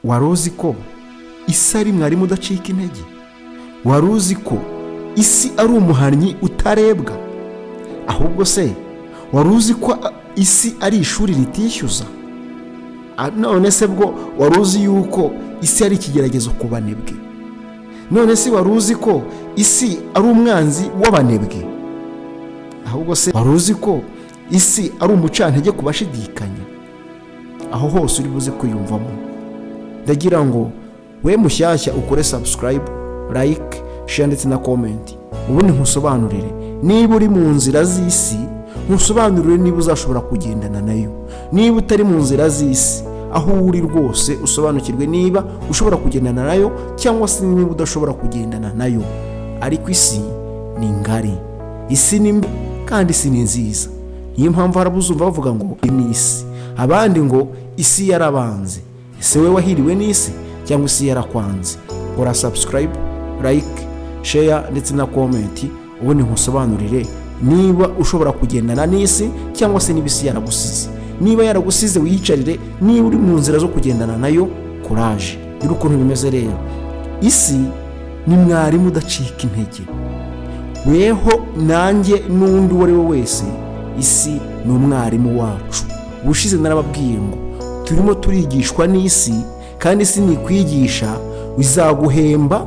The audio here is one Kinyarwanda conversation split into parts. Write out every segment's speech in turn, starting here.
wari uzi ko isi ari mwarimu udacika intege? wari uzi ko isi ari umuhannyi utarebwa? ahubwo se wari uzi ko isi ari ishuri ritishyuza? none se bwo wari uzi yuko isi ari ikigeragezo ku banebwe? none se wari uzi ko isi ari umwanzi w'abanebwe? ahubwo se wari uzi ko isi ari umucantege ku bashidikanya? aho hose uri buze kwiyumvamo. ndagira ngo we mushyashya ukore subscribe, like, share ndetse na comment, ubundi nkusobanurire niba uri mu nzira z'isi, nkusobanurire niba uzashobora kugendana nayo. niba utari mu nzira z'isi, aho uri rwose usobanukirwe niba ushobora kugendana nayo cyangwa se niba udashobora kugendana nayo. ariko isi ni ngari, isi ni mbi kandi isi ni nziza. niyo mpamvu harabuzumva bavuga ngo ni isi, abandi ngo isi yarabanze. ese we wahiriwe n'isi cyangwa isi yarakwanze? kora subscribe, like, share ndetse na comment, ubundi nkusobanurire niba ushobora kugendana n'isi cyangwa se niba isi yaragusize. niba yaragusize wiyicarire, niba uri mu nzira zo kugendana nayo, courage. dore ukuntu bimeze rero, isi ni mwarimu udacika intege. weho nanjye n'undi uwo ari we wese, isi ni umwarimu wacu. ubushize narababwiye ngo turimo turigishwa n'isi, kandi isi ni kwigisha, izaguhemba,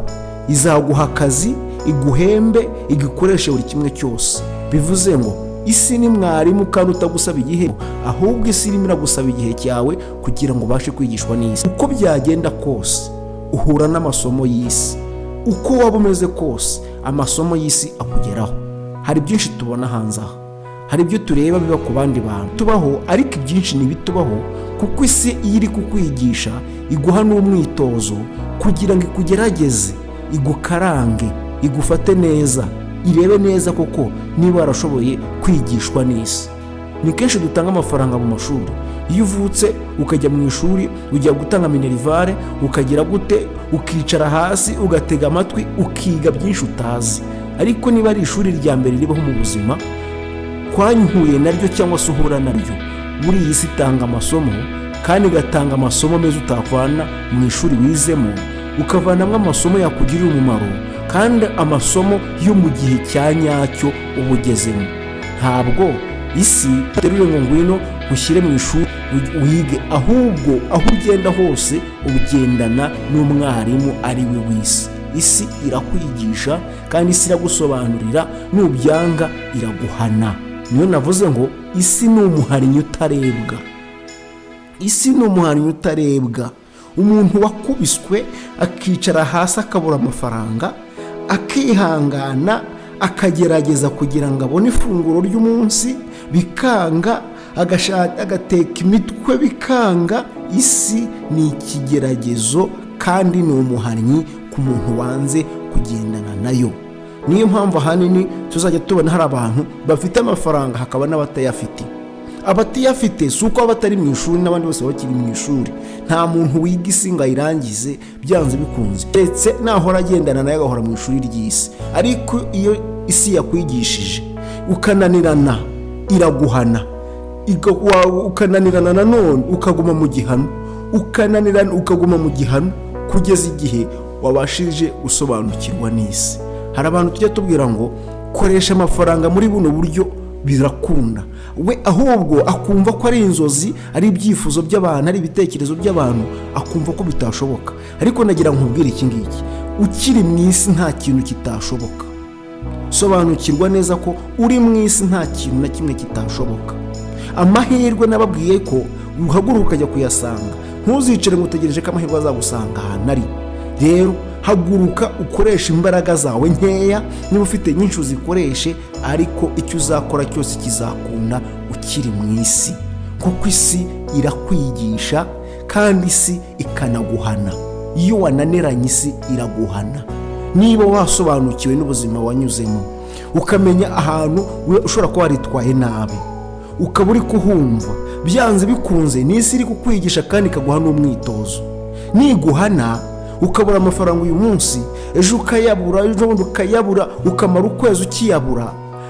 izaguha akazi, iguhembe, igukoreshe buri kimwe cyose. bivuze ngo isi ni mwarimu kandi utagusaba igihe, ahubwo isi irimo iragusaba igihe cyawe kugira ngo ubashe kwigishwa n'isi. uko byagenda kose uhura n'amasomo y'isi, uko waba umeze kose amasomo y'isi akugeraho. hari byinshi tubona hanze aha, hari ibyo tureba biba ku bandi bantu tubaho, ariko ibyinshi ntibitubaho, kuko isi iyo iri kukwigisha iguha n'umwitozo kugira ngo ikugerageze, igukarange, igufate neza, irebe neza koko niba warashoboye kwigishwa n'isi. ni kenshi dutanga amafaranga mu mashuri. iyo uvutse ukajya mu ishuri, ujya gutanga minerivare, ukagira gute, ukicara hasi ugatega amatwi, ukiga byinshi utazi. ariko niba ari ishuri rya mbere ribaho mu buzima, twanyuhuye naryo cyangwa se uhura naryo, buri iyi si itanga amasomo, kandi igatanga amasomo meza utakwana mu ishuri wizemo, ukavanamo amasomo yakugirira umumaro, kandi amasomo yo mu gihe cya nyacyo uba ugezemo. ntabwo isi iterure ngo ngwino ushyire mu ishuri wige, ahubwo aho ugenda hose ugendana n'umwarimu ari we w'isi. isi irakwigisha kandi isi iragusobanurira, nubyanga iraguhana. niyo navuze ngo isi ni umuhannyi utarebwa. isi ni umuhannyi utarebwa. umuntu wakubiswe akicara hasi akabura amafaranga, akihangana akagerageza kugira ngo abone ifunguro ry'umunsi, bikanga, agateka imitwe bikanga. isi ni ikigeragezo kandi ni umuhannyi ku muntu wanze kugendana nayo. niyo mpamvu ahanini tuzajya tubona hari abantu bafite amafaranga hakaba n'abatayafite. abatayafite si uko batari mu ishuri, n'abandi bose bakiri mu ishuri. nta muntu wiga isi ngo ayirangize byanze bikunze, ndetse nahora agendana nayo agahora mu ishuri ry'isi. ariko iyo isi yakwigishije ukananirana, iraguhana. ukananirana nanone ukaguma mu gihano, ukananirana ukaguma mu gihano kugeza igihe wabashije gusobanukirwa n'isi. hari abantu tujya tubwira ngo koresha amafaranga muri buno buryo birakunda, we ahubwo akumva ko ari inzozi, ari ibyifuzo by'abantu, ari ibitekerezo by'abantu, akumva ko bitashoboka. ariko nagira nkubwire iki ngiki, ukiri mu isi nta kintu kitashoboka. sobanukirwa neza ko uri mu isi nta kintu na kimwe kitashoboka. amahirwe nababwiye ko uhaguruka ukajya kuyasanga, ntuzicare ngo utegereje ko amahirwe azagusanga ahantu ari. rero haguruka ukoresha imbaraga zawe nkeya, niba ufite nyinshi uzikoreshe, ariko icyo uzakora cyose kizakunda ukiri mu isi, kuko isi irakwigisha kandi isi ikanaguhana. iyo wananiranye isi iraguhana. niba wasobanukiwe n'ubuzima wanyuzemo, ukamenya ahantu ushobora kuba waritwaye nabi, ukaba uri kuhumva, byanze bikunze n'isi iri kukwigisha kandi ikaguha n'umwitozo. niguhana ukabura amafaranga uyu munsi, ejo ukayabura, ejo bundi ukayabura, ukamara ukwezi ukiyabura,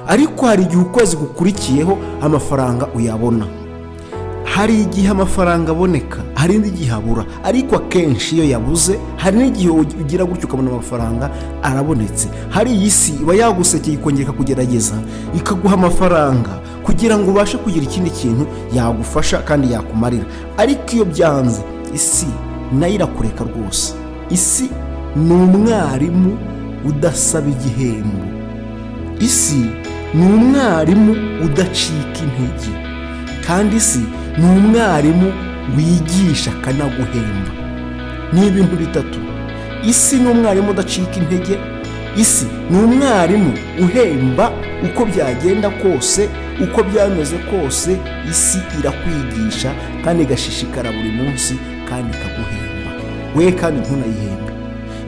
ariko hari igihe ukwezi gukurikiyeho amafaranga uyabona. hari igihe amafaranga aboneka, hari n'igihe abura, ariko akenshi iyo yabuze hari n'igihe ugira gutyo ukabona amafaranga arabonetse. hari iyi si iba yagusekeye ikongera ikakugerageza ikaguha amafaranga kugira ngo ubashe kugira ikindi kintu yagufasha kandi yakumarira. ariko iyo byanze, isi nayo irakureka rwose. isi ni umwarimu udasaba igihembo. isi ni umwarimu udacika intege, kandi isi ni umwarimu wigisha akanaguhemba. ni ibintu bitatu. isi ni umwarimu udacika intege, isi ni umwarimu uhemba uko byagenda kose, uko byameze kose. isi irakwigisha kandi igashishikara buri munsi kandi ikaguhemba, we kandi ntunayihembe.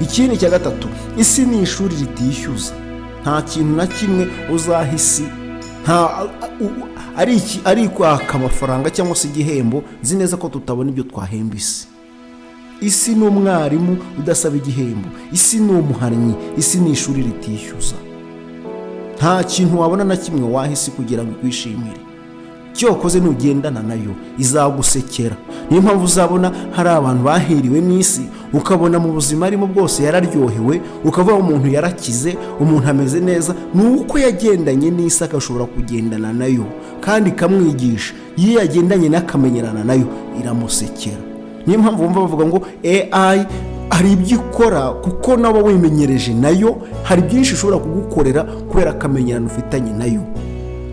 ikindi cya gatatu, isi ni ishuri ritishyuza. nta kintu na kimwe uzaha isi ari kwaka amafaranga cyangwa se igihembo. nzi neza ko tutabona ibyo twahemba isi. isi ni umwarimu udasaba igihembo, isi ni umuhannyi, isi ni ishuri ritishyuza. nta kintu wabona na kimwe waha isi kugira ngo ikwishimire. cyokoze nugendana nayo izagusekera. niyo mpamvu uzabona hari abantu bahiriwe n'isi, ukabona mu buzima arimo bwose yararyohewe, ukavuga umuntu yarakize, umuntu ameze neza, ni uko yagendanye n'isi agashobora kugendana nayo kandi ikamwigisha. iyo yagendanye n'akamenyerana nayo iramusekera. niyo mpamvu bumva bavuga ngo AI hari ibyo ikora kuko nabo wimenyereje nayo, hari byinshi ishobora kugukorera kubera akamenyerano ufitanye nayo.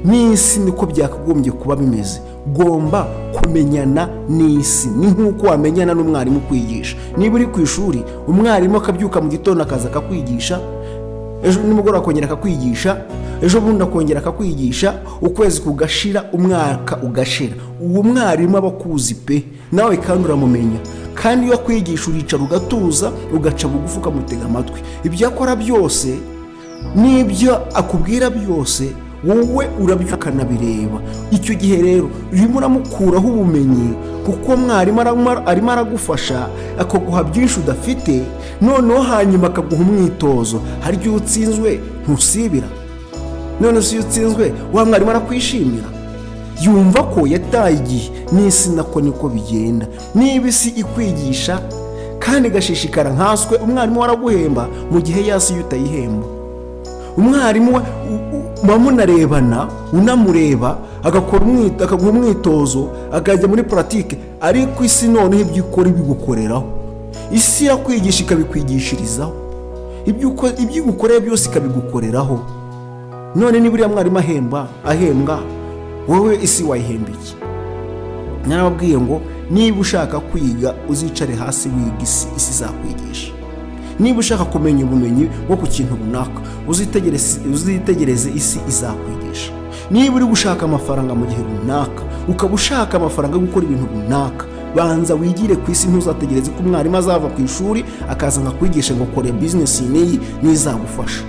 n'isi niko byakagombye kuba bimeze. ugomba kumenyana n'isi. ni nk'uko wamenyana n'umwarimu kwigisha. niba uri ku ishuri, umwarimu akabyuka mu gitondo akaza akakwigisha, ejo nimugoroba akongera akakwigisha, ejo bundi akongera akakwigisha, ukwezi kugashira, umwaka ugashira. uwo mwarimu aba akuzi pe, nawe kandi uramumenya. kandi iyo akwigisha uricara ugatuza, ugaca bugufi ukamutega amatwi. ibyo akora byose n'ibyo akubwira byose wowe urabyuka ukanabireba. icyo gihe rero urimo uramukuraho ubumenyi, kuko mwarimu arimo aragufasha akaguha byinshi udafite, noneho hanyuma akaguha umwitozo. hari igihe utsinzwe ntusibira, none se iyo utsinzwe wa mwarimu arakwishimira, yumva ko yataye igihe. n'isi nako niko bigenda. niba isi ikwigisha kandi igashishikara nkaswe, umwarimu waraguhemba mu gihe yasi iyo utayihemba. umwarimu munarebana, unamureba, akaguha umwitozo, akajya muri puratike. ariko isi noneho ibyo ikora ibigukoreraho. isi irakwigisha ikabikwigishirizaho, ibyo igukoreye byose ikabigukoreraho. none niba uriya mwarimu ahembwa, wowe isi wayihemba iki? narababwiye ngo niba ushaka kwiga uzicare hasi wiga, isi izakwigisha. niba ushaka kumenya ubumenyi bwo ku kintu runaka, uzitegereze, isi izakwigisha. niba uri gushaka amafaranga mu gihe runaka, ukaba ushaka amafaranga yo gukora ibintu runaka, banza wigire ku isi. ntuzategereze ko umwarimu azava ku ishuri akaza akakwigisha ngo kore bizinesi n'iyi n'izagufasha.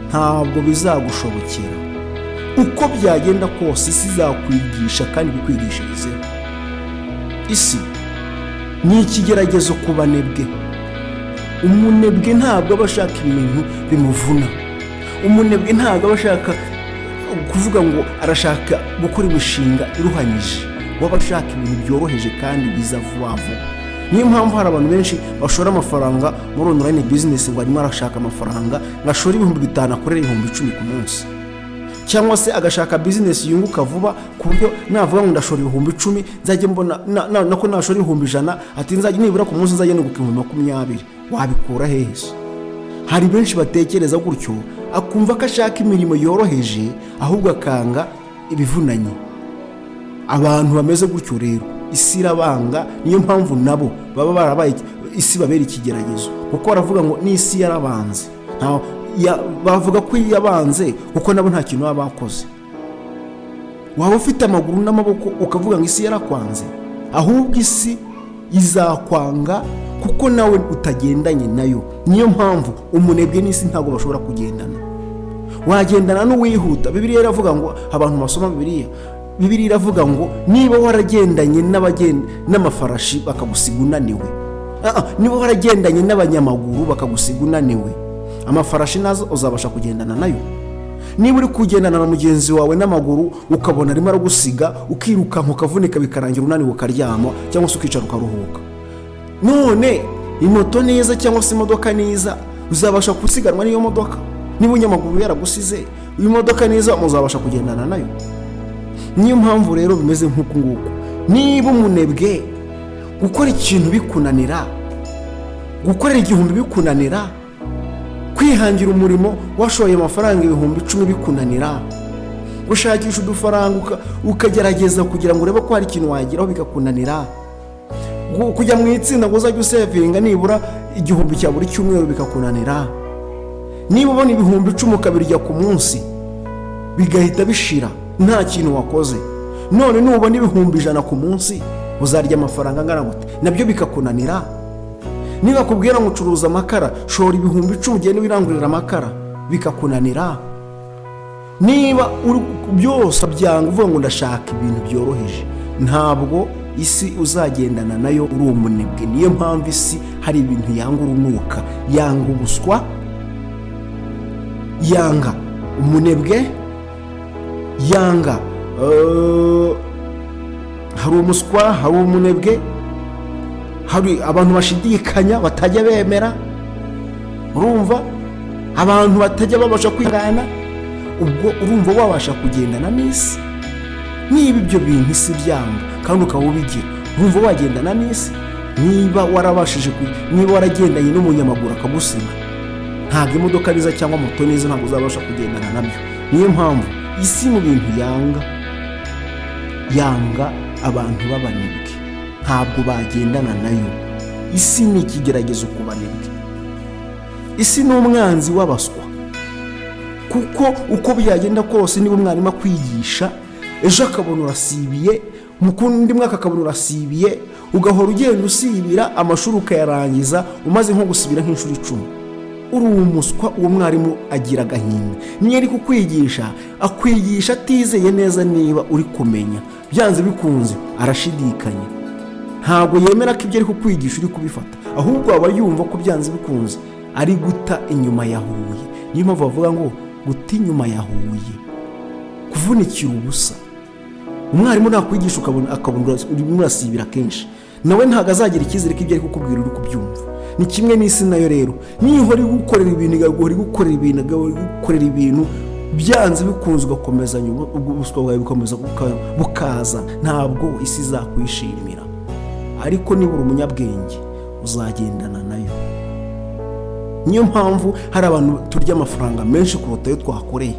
ntabwo bizagushobokera. uko byagenda kose isi izakwigisha kandi bikwigishirizeho. isi ni ikigeragezo ku banebwe. umunebwe ntabwo aba ashaka ibintu bimuvuna. umunebwe ntabwo aba ashaka kuvuga ngo arashaka gukora imishinga iruhanyije. waba ashaka ibintu byoroheje kandi biza vuba vuba. niyo mpamvu hari abantu benshi bashora amafaranga muri online business, ngo arimo arashaka amafaranga, ngashora 5,000 akorera 10,000 ku munsi, cyangwa se agashaka business yunguka vuba, ku buryo navuga ngo ndashora 10,000 nzajye mbona nako nashora 100,000, ati nzajye nibura ku munsi nzajye nunguka 20,000. wabikura hehe? hari benshi batekereza gutyo, akumva ko ashaka imirimo yoroheje ahubwo akanga ibivunanye. abantu bameze gutyo rero isi irabanga. niyo mpamvu nabo baba barabaye isi babera ikigeragezo, kuko baravuga ngo n'isi yarabanze. bavuga ko yabanze kuko nabo nta kintu baba bakoze. waba ufite amaguru n'amaboko ukavuga ngo isi yarakwanze, ahubwo isi izakwanga kuko nawe utagendanye nayo. niyo mpamvu umunebwe n'isi ntabwo bashobora kugendana. wagendana n'uwihuta. Bibiliya iravuga ngo, abantu basoma Bibiliya iravuga ngo niba waragendanye n'amafarashi bakagusiga unaniwe, niba waragendanye n'abanyamaguru bakagusiga unaniwe, amafarashi nazo uzabasha kugendana nayo? niba uri kugendana na mugenzi wawe n'amaguru ukabona arimo aragusiga ukirukanka ukavunika bikarangira unaniwe ukaryama cyangwa se ukicara ukaruhuka, none imoto neza cyangwa se imodoka neza uzabasha gusiganwa n'iyo modoka? niba unyamaguru yaragusize iyo modoka neza muzabasha kugendana nayo? niyo mpamvu rero bimeze nk'uku nguku. niba umunebwe gukora ikintu bikunanira, gukorera igihumbi bikunanira, kwihangira umurimo washoye amafaranga 10,000 bikunanira, gushakisha udufaranga ukagerageza kugira ngo urebe ko hari ikintu wageraho bikakunanira, kujya mu itsinda ngo uzajye usevinga nibura 1,000 cya buri cyumweru bikakunanira, niba ubona 10,000 ukabirya ku munsi bigahita bishira nta kintu wakoze, none nubona 100,000 ku munsi uzarya amafaranga angana gute? nabyo bikakunanira. niba kubwira ngo ucuruza amakara, shora 10,000 ugende wirangurira amakara bikakunanira. niba byose byanga uvuga ngo ndashaka ibintu byoroheje, ntabwo isi uzagendana nayo, uri umunebwe. niyo mpamvu isi hari ibintu yanga urunuka, yanga ubuswa, yanga umunebwe, yanga hari umuswa, hari umunebwe, hari abantu bashidikanya batajya bemera, urumva abantu batajya babasha kwihangana. ubwo urumva wabasha kugendana n'isi? niba ibyo bintu isi byanga kandi ukaba ubigira, urumva wagendana n'isi? niba warabashije niba waragendanye n'umunyamaguru akagusiga, ntabwo imodoka neza cyangwa moto neza ntabwo uzabasha kugendana nabyo. niyo mpamvu isi mu bintu yanga abantu b'abanebwe, ntabwo bagendana nayo. isi ni ikigeragezo ku banebwe, isi ni umwanzi w'abaswa, kuko uko byagenda kose niba umwarimu akwigisha ejo akabona urasibiye, mu kundi mwaka akabona urasibiye, ugahora ugenda usibira amashuri ukayarangiza umaze nko gusibira nk'inshuro 10, uri umuswa. uwo mwarimu agira agahinda. niyo ari kukwigisha akwigisha atizeye neza niba uri kumenya, byanze bikunze arashidikanya, ntabwo yemera ko ibyo ari kukwigisha uri kubifata, ahubwo aba yumva ko byanze bikunze ari guta inyuma ya Huye. niyo mpamvu bavuga ngo guta inyuma ya Huye, kuvunikira ubusa. umwarimu nakwigisha akabona urimo urasibira kenshi, nawe ntabwo azagira icyizere ko ibyo ari kukubwira uri kubyumva. ni kimwe n'isi nayo rero, niyo ihora gukorera ibintu byanze bikunze ugakomezanya, ubwo buswa bwawe bukomeza bukaza, ntabwo isi izakwishimira. ariko niba uri umunyabwenge uzagendana nayo. niyo mpamvu hari abantu turya amafaranga menshi kuruta ayo twakoreye.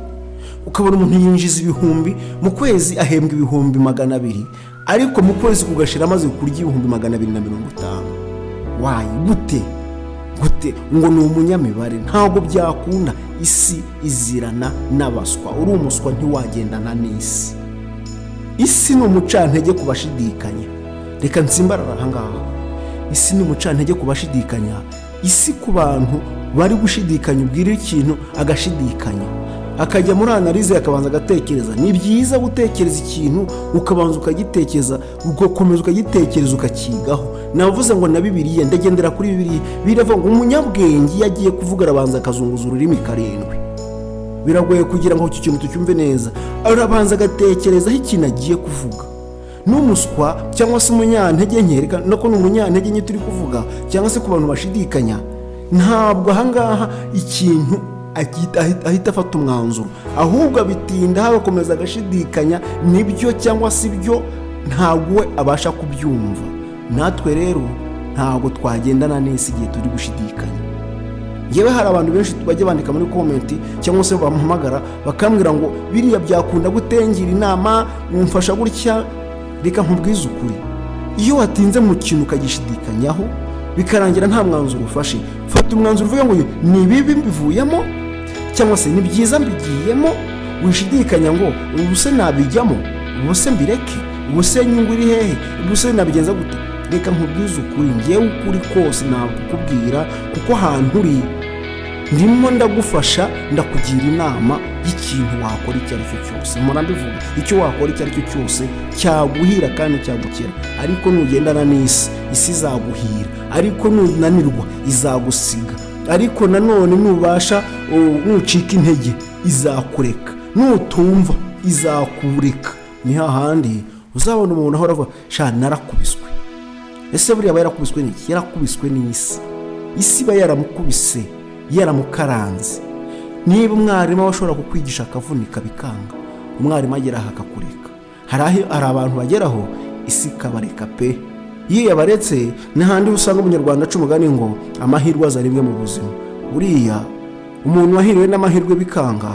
ukabona umuntu yinjiza 1,000 mu kwezi, ahembwa 200,000, ariko mu kwezi kugashira amaze kurya 250,000. wayi gute ngo ni umunyamibare? ntabwo byakunda. isi izirana n'abaswa, uri umuswa ntiwagendana n'isi. isi ni umucantege ku bashidikanya. reka nsimbarara ahangaha, isi ni umucantege ku bashidikanya. isi ku bantu bari gushidikanya, ubwira ikintu agashidikanya, akajya muri analize akabanza agatekereza. ni byiza gutekereza ikintu ukabanza ukagitekereza, ugakomeza ukagitekereza ukakigaho. navuze ngo na Bibiliya, ndagendera kuri Bibiliya, biravuga ngo umunyabwenge iyo agiye kuvuga arabanza akazunguza ururimi 7. biragoye kugira ngo icyo kintu tucyumve neza, arabanza agatekerezaho ikintu agiye kuvuga. n'umuswa cyangwa se umunyantege nke, reka nako ni umunyantege nke turi kuvuga, cyangwa se ku bantu bashidikanya, ntabwo ahangaha ikintu ahita afata umwanzuro, ahubwo abitinda agakomeza agashidikanya, nibyo cyangwa si byo ntabwo we abasha kubyumva. natwe rero ntabwo twagendana n'isi igihe turi gushidikanya. yewe hari abantu benshi bajya bandika muri komenti cyangwa se bamuhamagara bakambwira ngo biriya byakunda gutengira inama, mumfasha gutya. reka nkubwize ukuri, iyo watinze mu kintu ukagishidikanyaho bikarangira nta mwanzuro ufashe, fata umwanzuro uvuga ngo ni bibi mbivuyemo cyangwa se ni byiza mbigiyemo. wishidikanya ngo ubu se nabijyamo, ubu se mbireke, ubu se inyungu iri hehe, ubu se nabigenza gute? reka nkubwize ukuri, ngewe ukuri kose nakukubwira, kuko ahantu uri ndimo ndagufasha, ndakugira inama y'ikintu wakora icyo ari cyo cyose. mpora mbivuga, icyo wakora icyo ari cyo cyose cyaguhira kandi cyagukira. ariko nugendana n'isi, isi izaguhira, ariko nunanirwa izagusiga, ariko nanone nubasha nucika intege izakureka, nutumva izakureka. Ni hahandi uzabona umuntu ahora avuga sha narakubiswe. Ese buriya aba yarakubiswe n'iki? Yarakubiswe n'isi. Isi iba yaramukubise, yaramukaranze. Niba umwarimu washobora kukwigisha akavunika bikanga, umwarimu ageraho akakureka. Hari abantu bageraho isi ikabareka pe. Iyo yabaretse n'ahandi usanga umunyarwanda aca umugani ngo amahirwe aza rimwe mu buzima. Buriya umuntu wahiriwe n'amahirwe bikanga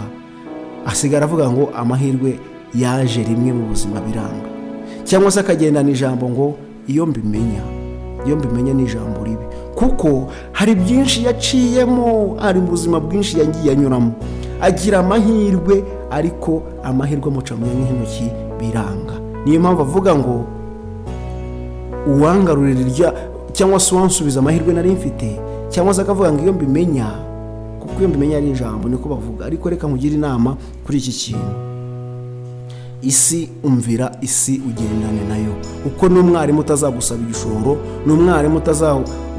asigara avuga ngo amahirwe yaje rimwe mu buzima biranga, cyangwa se akagendana ijambo ngo iyo mbimenya ni ijambo ribi, kuko hari byinshi yaciyemo, ari mu buzima bwinshi yagiye anyuramo, agira amahirwe ariko amahirwe amuca mu nk'intoki biranga. Niyo mpamvu avuga ngo uwangarurira cyangwa se uwansubiza amahirwe nari mfite, cyangwa se akavuga ngo iyo mbimenya, kuko iyo mbimenya ari ijambo niko bavuga. Ariko reka nkugire inama kuri iki kintu, isi umvira isi ugendane nayo, uko n'umwarimu utazagusaba igishoro, n'umwarimu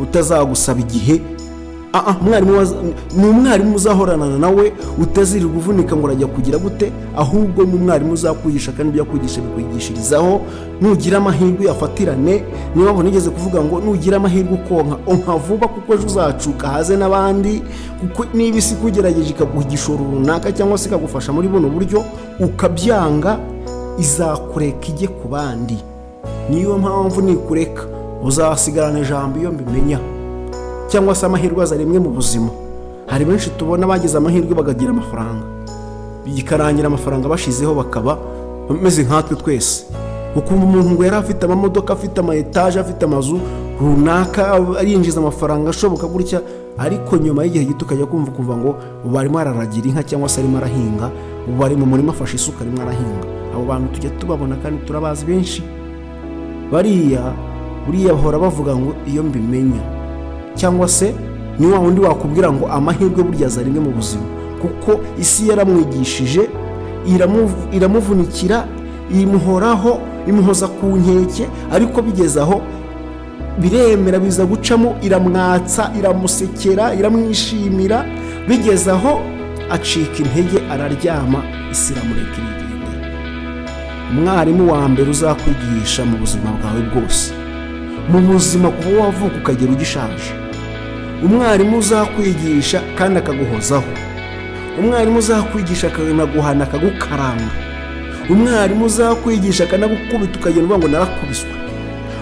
utazagusaba igihe, umwarimu uzahorana nawe utazirirwa uvunika ngo urajya kugira gute, ahubwo n'umwarimu uzakwigisha kandi ibyo yakwigisha bikwigishirizaho. Nugira amahirwe yafatirane. Niyo mpamvu nigeze kuvuga ngo nugira amahirwe onka vuba, kuko ejo uzacuka haze n'abandi, kuko niba isi kugerageje ikaguha igishoro runaka cyangwa se ikagufasha muri buno buryo ukabyanga, izakureka ijye ku bandi. Niyo mpamvu nikureka uzasigarana ijambo iyo mbimenya, cyangwa se amahirwe aza rimwe mu buzima. Hari benshi tubona bagize amahirwe bagagira amafaranga, bikarangira amafaranga bashizeho bakaba bameze nkatwe twese. Ukumva umuntu ngo yari afite amamodoka, afite ama etaje, afite amazu runaka, arinjiza amafaranga ashoboka gutya, ariko nyuma y'igihe gito ukajya kumva ngo barimo araragira inka cyangwa se arimo arahinga, bari mu murima afashe isuka arimo arahinga. Abo bantu tujya tubabona kandi turabazi benshi. Buriya bahora bavuga ngo iyo mbimenya, cyangwa se ni wa wundi wakubwira ngo amahirwe burya aza rimwe mu buzima, kuko isi yaramwigishije, iramuvunikira, imuhoraho, imuhoza ku nkeke, ariko bigeze aho biremera, biza gucamo, iramwatsa, iramusekera, iramwishimira, bigeze aho acika intege, araryama, isi iramureka irigendera. Umwarimu wa mbere uzakwigisha mu buzima bwawe bwose, mu buzima kuva wavuka ukagera ugishaje, umwarimu uzakwigisha kandi akaguhozaho, umwarimu uzakwigisha akanaguhana akagukaranga, umwarimu uzakwigisha akanagukubita ukagenda uvuga ngo narakubiswe,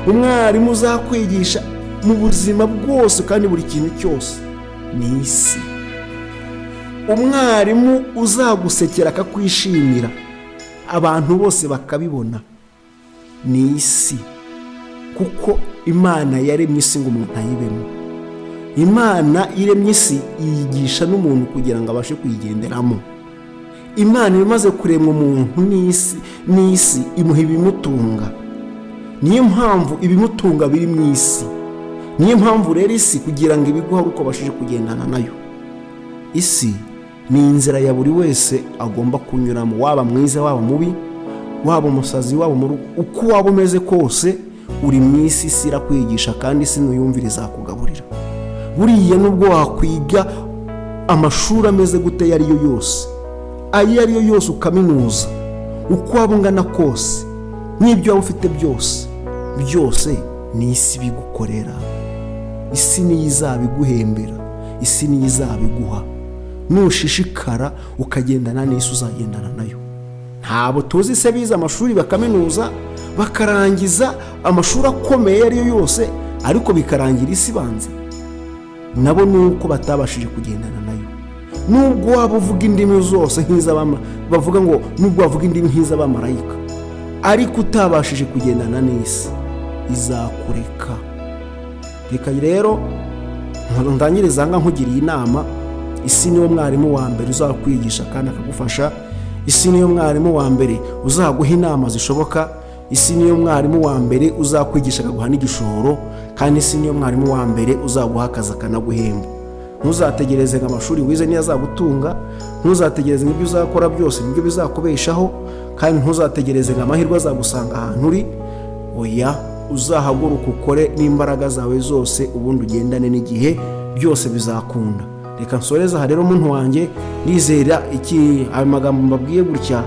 umwarimu uzakwigisha mu buzima bwose kandi buri kintu cyose ni isi. Umwarimu uzagusekera akakwishimira, abantu bose bakabibona, ni isi. Kuko Imana yaremye isi ngo umuntu ayibemo. Imana iremye isi yigisha n'umuntu kugira ngo abashe kuyigenderamo. Imana imaze kuremwa umuntu n'isi imuha ibimutunga. Niyo mpamvu ibimutunga biri mu isi. Niyo mpamvu rero isi kugira ngo ibiguha uko abashije kugendana nayo. Isi ni inzira ya buri wese agomba kunyuramo, waba mwiza waba mubi, waba umusazi waba mu rugo, uko waba umeze kose uri mu isi. Isi irakwigisha kandi isi nuyumvira izakugaburira. Buriya nubwo wakwiga amashuri ameze gute ayo ari yo yose ukaminuza, uko waba ungana kose, n'ibyo waba ufite byose ni isi bigukorera. Isi niyo izabiguhembera, isi niyo izabiguha. Nushishikara ukagendana n'isi uzagendana nayo. Ntabo tuzi se bize amashuri bakaminuza bakarangiza amashuri akomeye ariyo yose, ariko bikarangira isi banze, nabo nuko batabashije kugendana nayo. Nubwo waba uvuga indimi zose bavuga ngo nubwo wavuga indimi nk'iz'abamarayika, ariko utabashije kugendana n'isi izakureka. Reka rero ndangiriza nkugiriye inama, isi niyo mwarimu wa mbere uzakwigisha kandi akagufasha. Isi niyo mwarimu wa mbere uzaguha inama zishoboka. Isi niyo mwarimu wa mbere uzakwigisha akaguha n'igishoro, kandi isi niyo mwarimu wa mbere uzaguha akazi akanaguhemba. Ntuzategereze ngo amashuri wize niyo azagutunga, ntuzategereze ngo ibyo uzakora byose nibyo bizakubeshaho, kandi ntuzategereze ngo amahirwe azagusanga ahantu uri. Oya, uzahaguruka ukore n'imbaraga zawe zose, ubundi ugendane n'igihe, byose bizakunda. reka nsoreza aha rero muntu wanjye, nizera iki ayo magambo mbabwiye gutya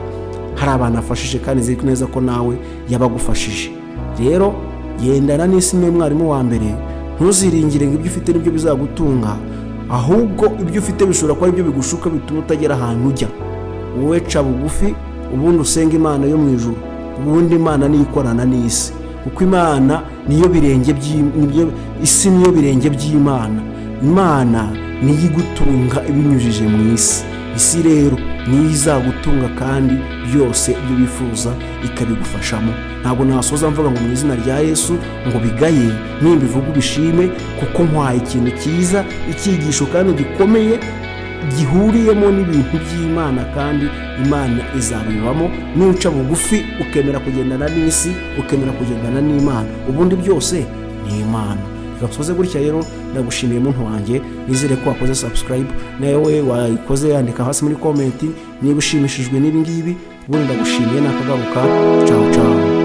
hari abantu afashije kandi nzi neza ko nawe yabagufashije. Rero gendana n'isi niwe mwarimu wa mbere, ntuziringire ngo ibyo ufite nibyo bizagutunga, ahubwo ibyo ufite bishobora kuba ibyo bigushuka bituma utagera ahantu ujya. Wowe ca bugufi ubundi usenga Imana yo mu ijuru, ubundi Imana niyo ikorana n'isi, kuko Imana niyo birenge isi niyo birenge by'Imana. Imana niyo igutunga ibinyujije mu isi. Isi rero niyo izagutunga kandi byose ibyo bifuza ikabigufashamo. Ntabwo nasoza mvuga ngo mu izina rya Yesu ngo bigaye, nimbivuga ubishime, kuko nkwaye ikintu cyiza, icyigisho kandi gikomeye gihuriyemo n'ibintu by'Imana, kandi Imana izabibamo nuca bugufi ukemera kugendana n'isi, ukemera kugendana n'Imana, ubundi byose ni Imana. Gasoze gutya rero ndagushimiye muntu wanjye, nizere ko wakoze subscribe, nawe wayikoze yandika hasi muri comment niba ushimishijwe n'ibi ngibi. Ubundi ndagushimiye nakagaruka. Ciao ciao.